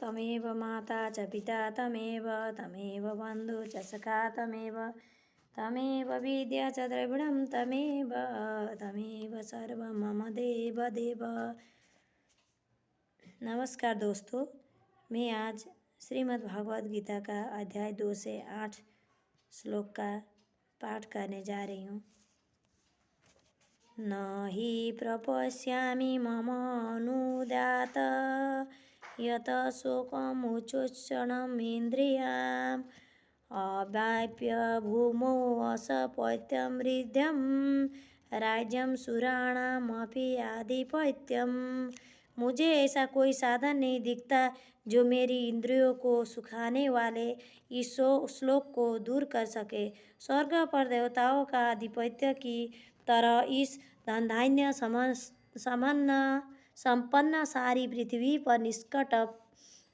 तमेव माता च पिता तमेव बन्धु च सखा तमेव विद्या च द्रविणं तमेव सर्वं मम देव। नमस्कार दोस्तों, मैं आज श्रीमद् भागवत गीता का अध्याय 2 से 8 श्लोक का पाठ करने जा रही हूँ। न हि प्रपश्यामि मम अनुदात यत शोकमुच्चोषणम् इन्द्रियाम् अवाप्य भूमौ असपत्यं हृद्यं राज्यं सुराणामपि आधिपत्यम। मुझे ऐसा कोई साधन नहीं दिखता जो मेरी इंद्रियों को सुखाने वाले इस श्लोक को दूर कर सके। स्वर्ग पर देवताओं का आधिपत्य की तरह इस धनधान्य संपन्न सारी पृथ्वी पर निष्कट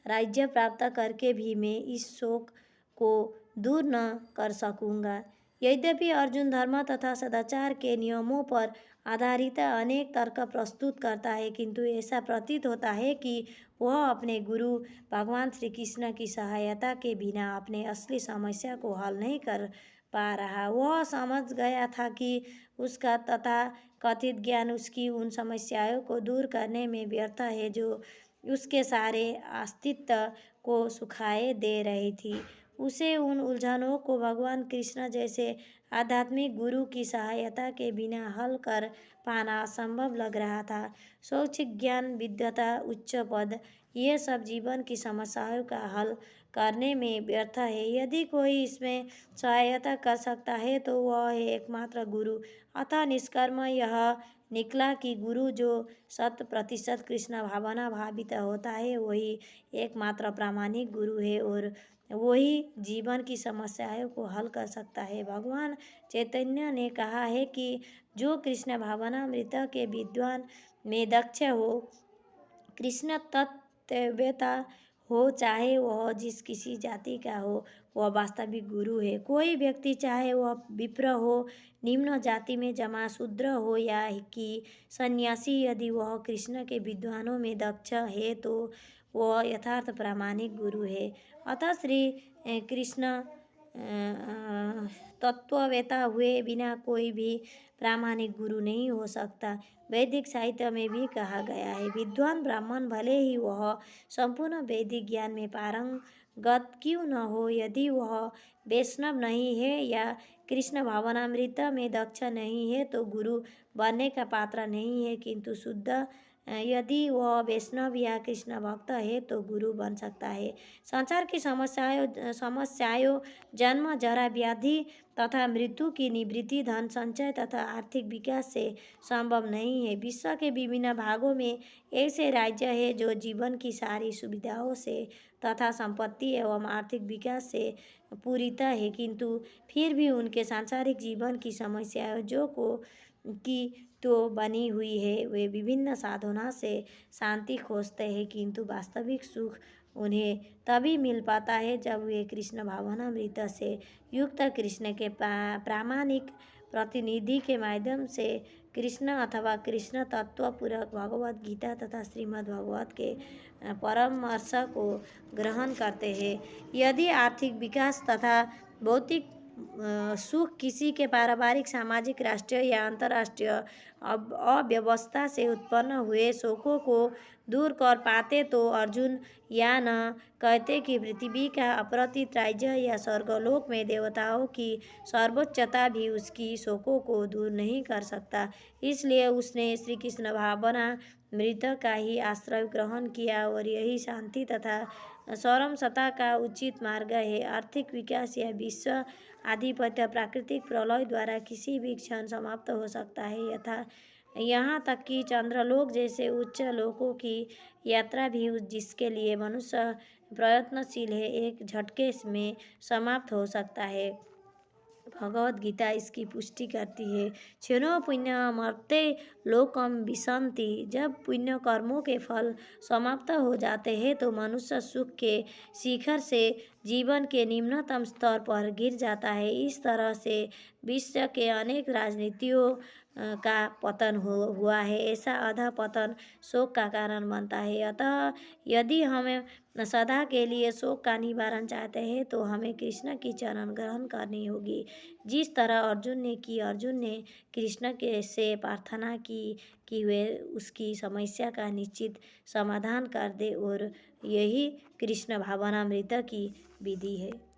राज्य प्राप्त करके भी मैं इस शोक को दूर न कर सकूँगा। यद्यपि अर्जुन धर्म तथा सदाचार के नियमों पर आधारित अनेक तर्क प्रस्तुत करता है, किंतु ऐसा प्रतीत होता है कि वह अपने गुरु भगवान श्री कृष्ण की सहायता के बिना अपने असली समस्या को हल नहीं कर पा रहा। वह समझ गया था कि उसका तथा कथित ज्ञान उसकी उन समस्याओं को दूर करने में व्यर्थ है जो उसके सारे अस्तित्व को सुखाए दे रही थी। उसे उन उलझनों को भगवान कृष्ण जैसे आध्यात्मिक गुरु की सहायता के बिना हल कर पाना असंभव लग रहा था। शैक्षिक ज्ञान, विद्वता, उच्च पद, ये सब जीवन की समस्याओं का हल करने में व्यर्थ है। यदि कोई इसमें सहायता कर सकता है तो वह है एकमात्र गुरु। अतः निष्कर्म यह निकला कि गुरु जो 100% कृष्ण भावना भावित होता है वही एकमात्र प्रामाणिक गुरु है और वही जीवन की समस्याओं को हल कर सकता है। भगवान चैतन्य ने कहा है कि जो कृष्ण भावनामृत के विद्वान में दक्ष हो, कृष्ण तत्ववेता हो, चाहे वह जिस किसी जाति का हो, वह वास्तविक गुरु है। कोई व्यक्ति चाहे वह विप्र हो, निम्न जाति में जमा शूद्र हो या कि सन्यासी, यदि वह कृष्ण के विद्वानों में दक्ष है तो वह यथार्थ प्रामाणिक गुरु है। अतः श्री कृष्ण तत्ववेता हुए बिना कोई भी प्रामाणिक गुरु नहीं हो सकता। वैदिक साहित्य में भी कहा गया है, विद्वान ब्राह्मण भले ही वह संपूर्ण वैदिक ज्ञान में पारंगत क्यों न हो, यदि वह वैष्णव नहीं है या कृष्ण भावनामृत में दक्ष नहीं है तो गुरु बनने का पात्र नहीं है, किंतु शुद्ध यदि वह वैष्णव या कृष्ण भक्त है तो गुरु बन सकता है। संसार की समस्याओं जन्म, जरा, व्याधि तथा मृत्यु की निवृत्ति धन संचय तथा आर्थिक विकास से संभव नहीं है। विश्व के विभिन्न भागों में ऐसे राज्य है जो जीवन की सारी सुविधाओं से तथा संपत्ति एवं आर्थिक विकास से पूरित है, किंतु फिर भी उनके सांसारिक जीवन की समस्याएं जो को की तो बनी हुई है। वे विभिन्न साधना से शांति खोजते हैं, किंतु वास्तविक सुख उन्हें तभी मिल पाता है जब वे कृष्ण भावनामृत से युक्त कृष्ण के प्रामाणिक प्रतिनिधि के माध्यम से कृष्ण अथवा कृष्ण तत्वपूर्वक भगवत गीता तथा श्रीमद् भागवत के परामर्श को ग्रहण करते हैं। यदि आर्थिक विकास तथा भौतिक सुख किसी के पारिवारिक, सामाजिक, राष्ट्रीय या अंतर्राष्ट्रीय अव्यवस्था से उत्पन्न हुए शोकों को दूर कर पाते तो अर्जुन या न कहते कि पृथ्वी का अपरित राज्य या स्वर्गलोक में देवताओं की सर्वोच्चता भी उसकी शोकों को दूर नहीं कर सकता। इसलिए उसने श्री कृष्ण भावनामृत का ही आश्रय ग्रहण किया और यही शांति तथा सरमसता का उचित मार्ग है। आर्थिक विकास या विश्व आधिपत्य प्राकृतिक प्रलय द्वारा किसी भी क्षण समाप्त हो सकता है, यहाँ तक कि चंद्रलोक जैसे उच्च लोकों की यात्रा भी जिसके लिए मनुष्य प्रयत्नशील है, एक झटके में समाप्त हो सकता है। भगवत गीता इसकी पुष्टि करती है। क्षणो पुण्यमर्ते लोकम विशन्ति। जब पुण्य कर्मों के फल समाप्त हो जाते हैं तो मनुष्य सुख के शिखर से जीवन के निम्नतम स्तर पर गिर जाता है। इस तरह से विश्व के अनेक राजनीतियों का पतन हुआ है। ऐसा अधःपतन शोक का कारण बनता है। अतः यदि हमें सदा के लिए शोक का निवारण चाहते हैं तो हमें कृष्ण की चरण ग्रहण करनी होगी। जिस तरह अर्जुन ने कृष्ण के से प्रार्थना की कि वे उसकी समस्या का निश्चित समाधान कर दे, और यही कृष्ण भावनामृत की विधि है।